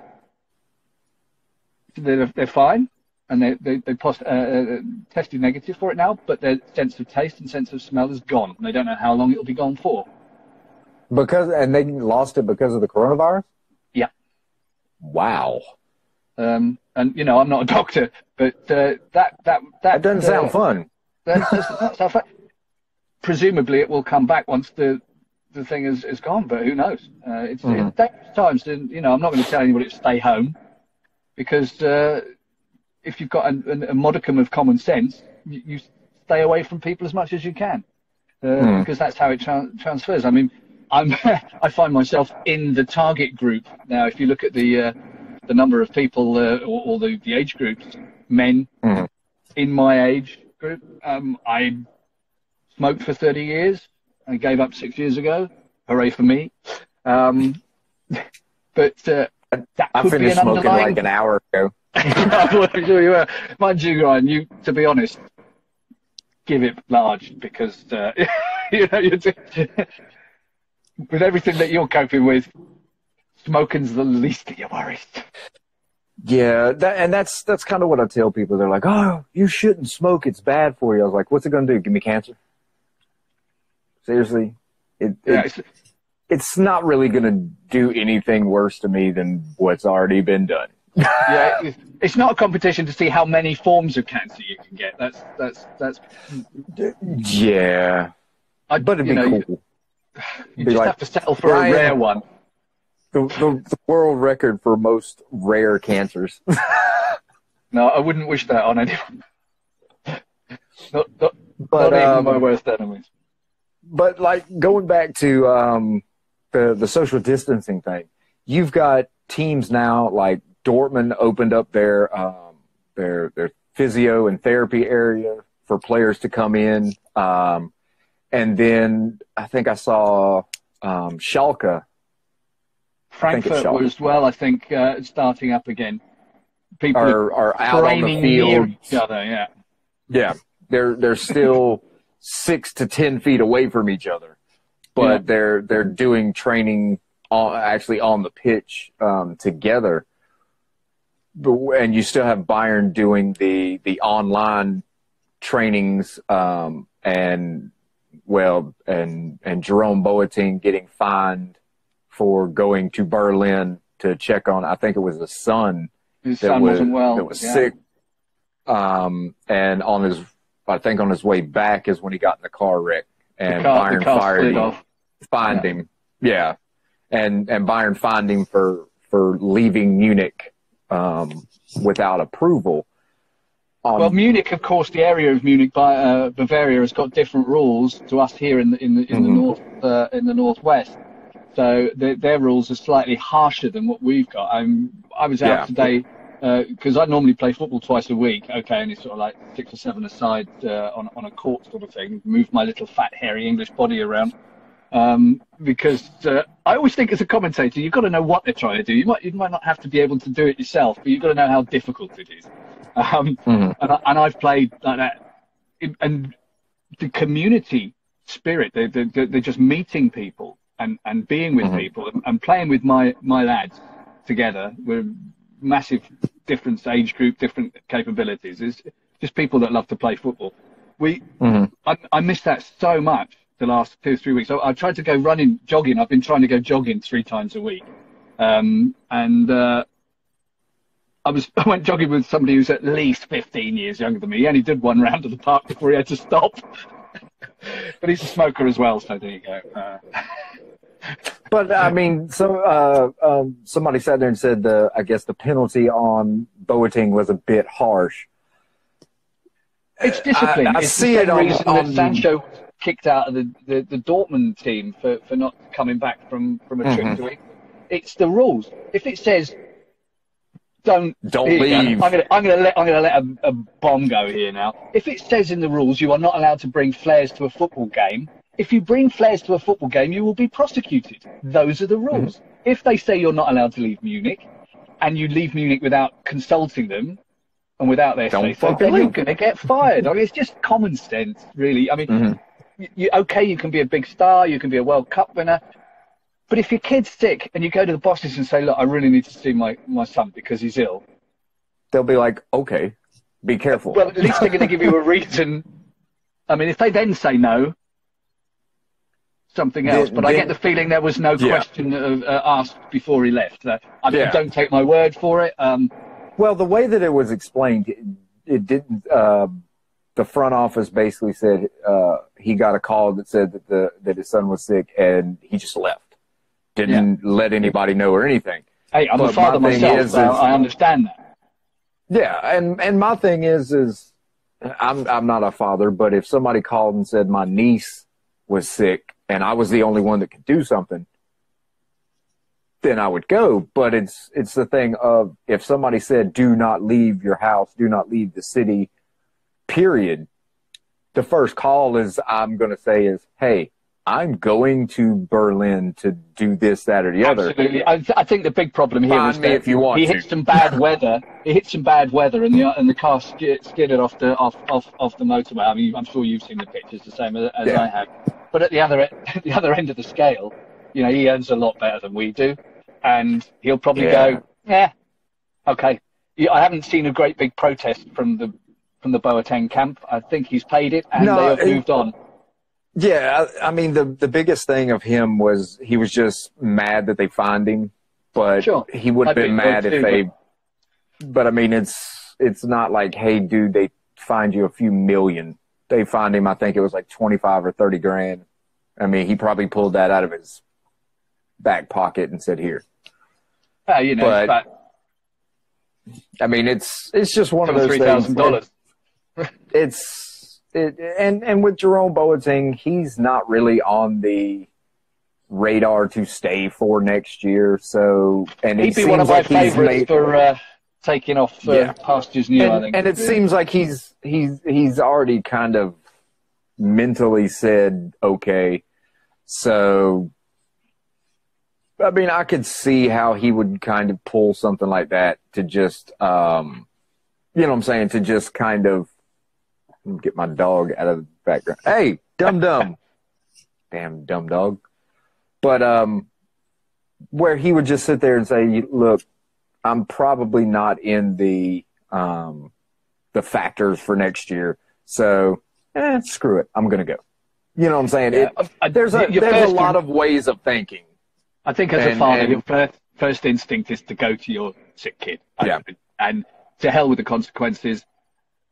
Speaker 2: So they're fine, and they tested negative for it now, but their sense of taste and sense of smell is gone. And they don't know how long it'll be gone for.
Speaker 1: And they lost it because of the coronavirus?
Speaker 2: Yeah.
Speaker 1: Wow.
Speaker 2: And you know, I'm not a doctor, but that
Speaker 1: doesn't sound fun.
Speaker 2: That sounds fun. Presumably, it will come back once the thing is gone, but who knows? It's dangerous times. And you know, I'm not going to tell anybody to stay home, because if you've got a modicum of common sense, you stay away from people as much as you can, because that's how it transfers. I mean, I find myself in the target group now. If you look at the number of people or the age groups, men in my age group, I smoked for 30 years. I gave up 6 years ago. Hooray for me! But that
Speaker 1: I
Speaker 2: could
Speaker 1: finished
Speaker 2: be an
Speaker 1: smoking
Speaker 2: underlying...
Speaker 1: like an hour ago.
Speaker 2: I'm sure you were. Mind you, Ryan, you, to be honest, give it large, because you know, with everything that you're coping with, smoking's the least of your worries.
Speaker 1: Yeah, that's kind of what I tell people. They're like, "Oh, you shouldn't smoke; it's bad for you." I was like, "What's it going to do? Give me cancer?" Seriously, it's not really going to do anything worse to me than what's already been done.
Speaker 2: Yeah, it's not a competition to see how many forms of cancer you can get. That's.
Speaker 1: Yeah, but it'd be cool.
Speaker 2: You just have to settle for a rare one.
Speaker 1: The world record for most rare cancers.
Speaker 2: No, I wouldn't wish that on anyone. Not even my worst enemies.
Speaker 1: But like going back to the social distancing thing, you've got teams now like Dortmund opened up their physio and therapy area for players to come in, and then I think I saw Schalke.
Speaker 2: Frankfurt as well, I think, starting up again. People
Speaker 1: are out on the field.
Speaker 2: Near each other, yeah.
Speaker 1: Yeah, they're still 6 to 10 feet away from each other, but they're doing training actually on the pitch together. And you still have Bayern doing the online trainings, and Jerome Boateng getting fined for going to Berlin to check on, I think it was the son.
Speaker 2: His son wasn't well.
Speaker 1: That was sick. And on his way back is when he got in the car wreck, and Bayern fined him. Yeah. And Bayern fined him for leaving Munich without approval.
Speaker 2: Well, Munich, of course, the area of Munich, Bavaria, has got different rules to us here in the northwest. So their rules are slightly harsher than what we've got. I was out today because I normally play football twice a week. Okay, and it's sort of like 6 or 7 aside on a court sort of thing. Move my little fat, hairy English body around. Because I always think as a commentator, you've got to know what they're trying to do. You might not have to be able to do it yourself, but you've got to know how difficult it is. And I've played like that. And the community spirit, they're just meeting people and being with people and playing with my lads together. We're massive different age group, different capabilities. It's just people that love to play football. I miss that so much the last 2 or 3 weeks. I tried to go jogging. I've been trying to go jogging 3 times a week. I went jogging with somebody who's at least 15 years younger than me. He only did 1 round of the park before he had to stop. But he's a smoker as well, so there you go.
Speaker 1: But I mean, so somebody sat there and said I guess the penalty on Boateng was a bit harsh.
Speaker 2: It's discipline.
Speaker 1: I
Speaker 2: it's
Speaker 1: see
Speaker 2: the
Speaker 1: it
Speaker 2: reason that Sancho kicked out of the Dortmund team for not coming back from a trip to England. It's the rules. If it says don't leave, I'm gonna let a bomb go here now. If it says in the rules you are not allowed to bring flares to a football game, if you bring flares to a football game, you will be prosecuted. Those are the rules. If they say you're not allowed to leave Munich, and you leave Munich without consulting them and without their say-so, then you're going to get fired. I mean, it's just common sense, really. I mean, you can be a big star, you can be a World Cup winner, but if your kid's sick and you go to the bosses and say, look, I really need to see my son because he's ill,
Speaker 1: they'll be like, okay, be careful.
Speaker 2: Well, at least they're going to give you a reason. I mean, if they then say no, something else. But I get the feeling there was no question asked before he left. I don't take my word for it.
Speaker 1: Well, the way that it was explained, it didn't. The front office basically said he got a call that said that his son was sick, and he just left. Didn't let anybody know or anything.
Speaker 2: Hey, I'm a father myself, so I understand that.
Speaker 1: Yeah, and my thing is I'm not a father, but if somebody called and said my niece was sick and I was the only one that could do something, then I would go. But it's the thing of, if somebody said, do not leave your house, do not leave the city, period, the first call I'm going to say is, hey, I'm going to Berlin to do this, that, or the other.
Speaker 2: Absolutely. I think the big problem here was that
Speaker 1: if you want
Speaker 2: he hit some bad weather. He hit some bad weather, and the car skidded off the motorway. I mean, I'm sure you've seen the pictures the same as I have. But at the other end of the scale, you know, he earns a lot better than we do, and he'll probably go, yeah, okay. I haven't seen a great big protest from the Boateng camp. I think he's paid it, and they have moved on.
Speaker 1: Yeah, I mean, the biggest thing of him was he was just mad that they fined him, but he would have been mad if they. But I mean, it's not like, hey, dude, they fined you a few million. They fined him, I think it was like 25 or 30 grand. I mean, he probably pulled that out of his back pocket and said, "Here."
Speaker 2: You know,
Speaker 1: but I mean, it's just one of those things. And with Jerome Boateng, he's not really on the radar to stay for next year. So, and
Speaker 2: he'd be one of my favourites for taking off pastures new. I think,
Speaker 1: and it seems like he's already kind of mentally said okay. So, I mean, I could see how he would kind of pull something like that to just, you know what I'm saying, to just kind of. Get my dog out of the background. Hey, dumb. Damn dumb dog. But where he would just sit there and say, look, I'm probably not in the factors for next year. So, screw it. I'm going to go. You know what I'm saying?
Speaker 2: Yeah.
Speaker 1: There's a lot of ways of thinking.
Speaker 2: I think as a father, your first instinct is to go to your sick kid. And to hell with the consequences.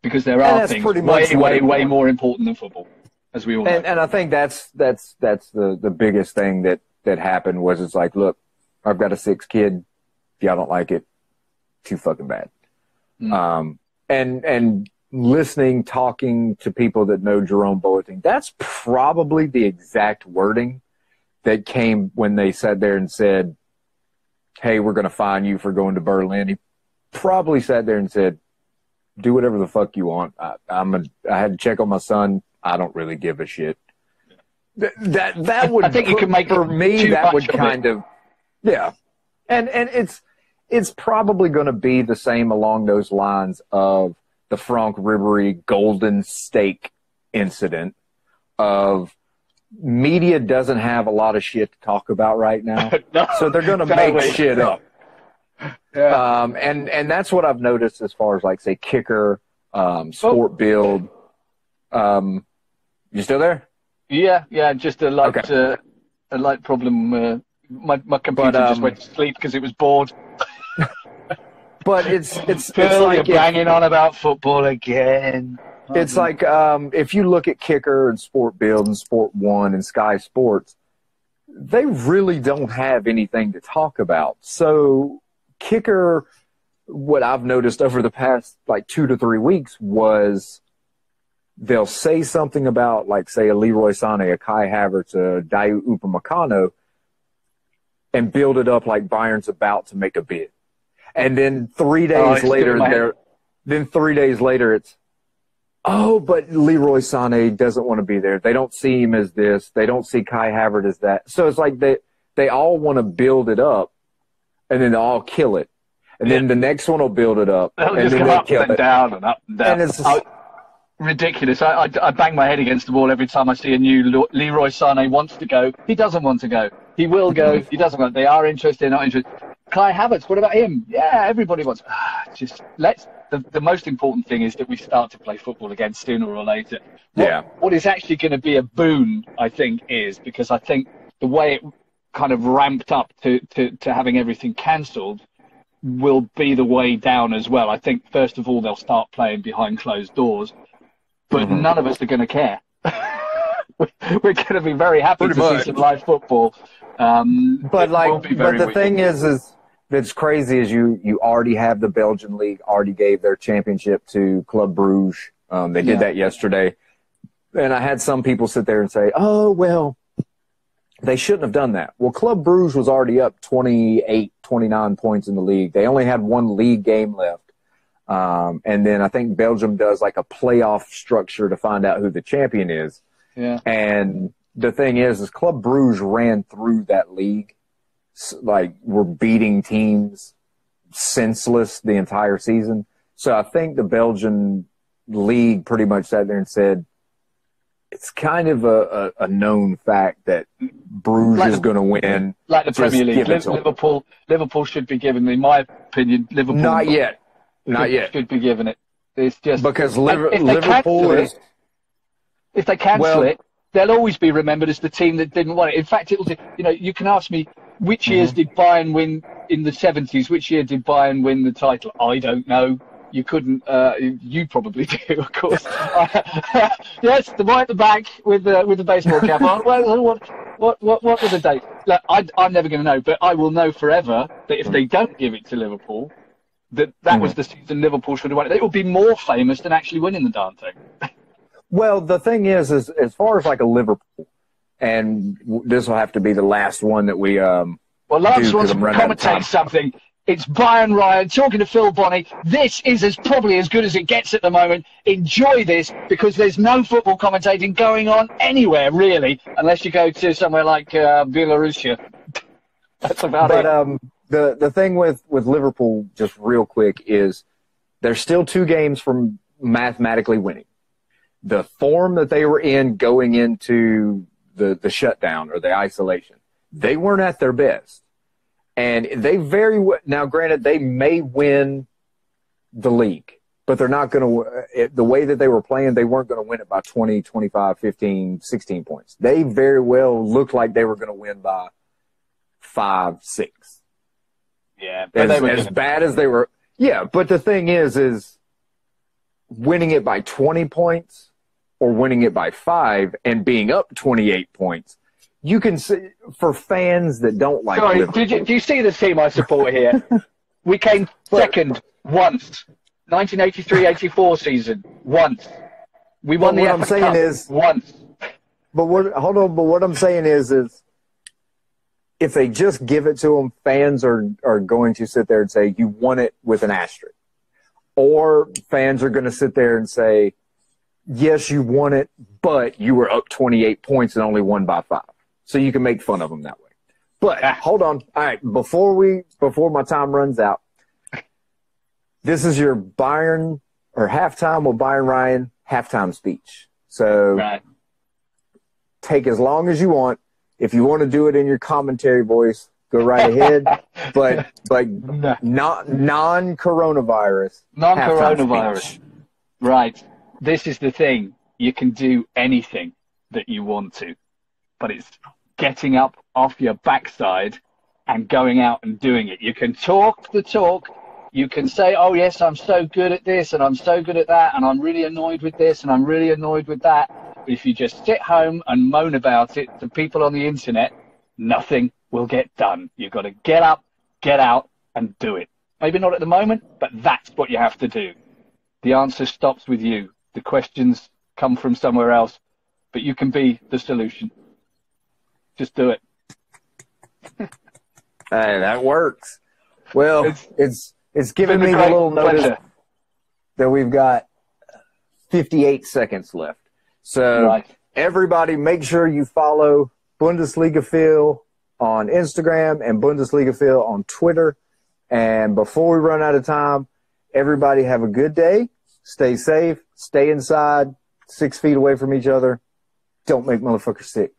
Speaker 2: Because there are things way more important than football, as we all know.
Speaker 1: And I think that's the biggest thing that happened was, it's like, look, I've got a sick kid. If y'all don't like it, too fucking bad. And listening, talking to people that know Jerome Boateng, that's probably the exact wording that came when they sat there and said, hey, we're going to fine you for going to Berlin. He probably sat there and said, do whatever the fuck you want. I had to check on my son. I don't really give a shit. That would,
Speaker 2: I think you can make
Speaker 1: for me, that would kind of, and it's probably going to be the same along those lines of the Franck Ribéry Golden Steak incident of media doesn't have a lot of shit to talk about right now. So they're going to make shit up. Yeah. And that's what I've noticed as far as, like, say, Kicker, Sport Build. You still there?
Speaker 2: Yeah, just a light problem. My computer just went to sleep because it was bored.
Speaker 1: But it's
Speaker 2: Phil, like, you're banging on about football again.
Speaker 1: It's like, if you look at Kicker and Sport Build and Sport One and Sky Sports, they really don't have anything to talk about. So Kicker, what I've noticed over the past, like, 2 to 3 weeks was they'll say something about, like, say, a Leroy Sané, a Kai Havertz, a Dayu Upamecano, and build it up like Bayern's about to make a bid. And then 3 days later, it's, but Leroy Sané doesn't want to be there. They don't see him as this. They don't see Kai Havertz as that. So it's like they all want to build it up, and then they'll all kill it. And then the next one will build it up.
Speaker 2: They'll
Speaker 1: and
Speaker 2: just
Speaker 1: then
Speaker 2: go
Speaker 1: they'll
Speaker 2: up
Speaker 1: kill
Speaker 2: and
Speaker 1: it.
Speaker 2: down and up and down.
Speaker 1: And it's
Speaker 2: ridiculous. I bang my head against the wall every time I see a new Leroy Sané wants to go. He doesn't want to go. He will go. He doesn't want. They are interested, not interested. Kai Havertz, what about him? Yeah, everybody wants. The most important thing is that we start to play football again sooner or later. What is actually going to be a boon, I think, is because I think the way it kind of ramped up to having everything cancelled will be the way down as well. I think, first of all, they'll start playing behind closed doors, but none of us are going to care. We're going to be very happy to see some live football.
Speaker 1: But the thing is that's crazy is you already have the Belgian league already gave their championship to Club Brugge They did that yesterday. And I had some people sit there and say, oh, well, they shouldn't have done that. Well, Club Brugge was already up 28, 29 points in the league. They only had one league game left. And then I think Belgium does like a playoff structure to find out who the champion is.
Speaker 2: Yeah.
Speaker 1: And the thing is Club Brugge ran through that league. Like, we're beating teams senseless the entire season. So I think the Belgian league pretty much sat there and said, it's kind of a known fact that Bruges is going to win.
Speaker 2: Like the Premier League. Liverpool should be given, in my opinion, Liverpool.
Speaker 1: Not yet.
Speaker 2: Should be given it. It's just
Speaker 1: because Liverpool is.
Speaker 2: If they cancel it, they'll always be remembered as the team that didn't want it. In fact, you can ask me which years did Bayern win in the 70s? Which year did Bayern win the title? I don't know. You couldn't. You probably do, of course. Yes, the boy at the back with the baseball cap on. What was the date? Look, I'm never going to know, but I will know forever that if they don't give it to Liverpool, that was the season Liverpool should have won it. It will be more famous than actually winning the darn thing.
Speaker 1: Well, the thing is as far as like a Liverpool, and this will have to be the last one that we. Well,
Speaker 2: Lance wants to commentate something. It's Bayern Ryan talking to Phil Bonney. This is probably as good as it gets at the moment. Enjoy this, because there's no football commentating going on anywhere, really, unless you go to somewhere like Belarusia. That's about it. But
Speaker 1: the thing with Liverpool, just real quick, is they're still 2 games from mathematically winning. The form that they were in going into the shutdown or the isolation, they weren't at their best. And they now granted, they may win the league, but they're not going to, the way that they were playing, they weren't going to win it by 20, 25, 15, 16 points. They very well looked like they were going to win by 5, 6.
Speaker 2: Yeah.
Speaker 1: As bad as they were. Yeah. But the thing is winning it by 20 points or winning it by 5 and being up 28 points. You can see, for fans that don't like Liverpool.
Speaker 2: Do you see the team I support here? We came second once. 1983-84 season. Once. We won the FA Cup once.
Speaker 1: But what I'm saying is if they just give it to them, fans are going to sit there and say, you won it with an asterisk. Or fans are going to sit there and say, yes, you won it, but you were up 28 points and only won by 5. So you can make fun of them that way. But hold on. All right. Before my time runs out, this is your Bayern or halftime with Bayern Ryan halftime speech. So take as long as you want. If you want to do it in your commentary voice, go right ahead. But non-coronavirus.
Speaker 2: Non-coronavirus. Right. This is the thing. You can do anything that you want to, but it's getting up off your backside and going out and doing it. You can talk the talk. You can say, oh, yes, I'm so good at this and I'm so good at that and I'm really annoyed with this and I'm really annoyed with that. But if you just sit home and moan about it to people on the internet, nothing will get done. You've got to get up, get out and do it. Maybe not at the moment, but that's what you have to do. The answer stops with you. The questions come from somewhere else, but you can be the solution. Just do it.
Speaker 1: Hey, that works. Well, it's giving me the little notice that we've got 58 seconds left. So everybody make sure you follow Bundesliga Phil on Instagram and Bundesliga Phil on Twitter. And before we run out of time, everybody have a good day. Stay safe. Stay inside. 6 feet away from each other. Don't make motherfuckers sick.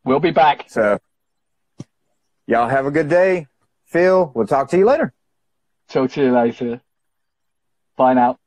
Speaker 2: We'll be back.
Speaker 1: So, y'all have a good day. Phil, we'll talk to you later.
Speaker 2: Talk to you later. Bye now.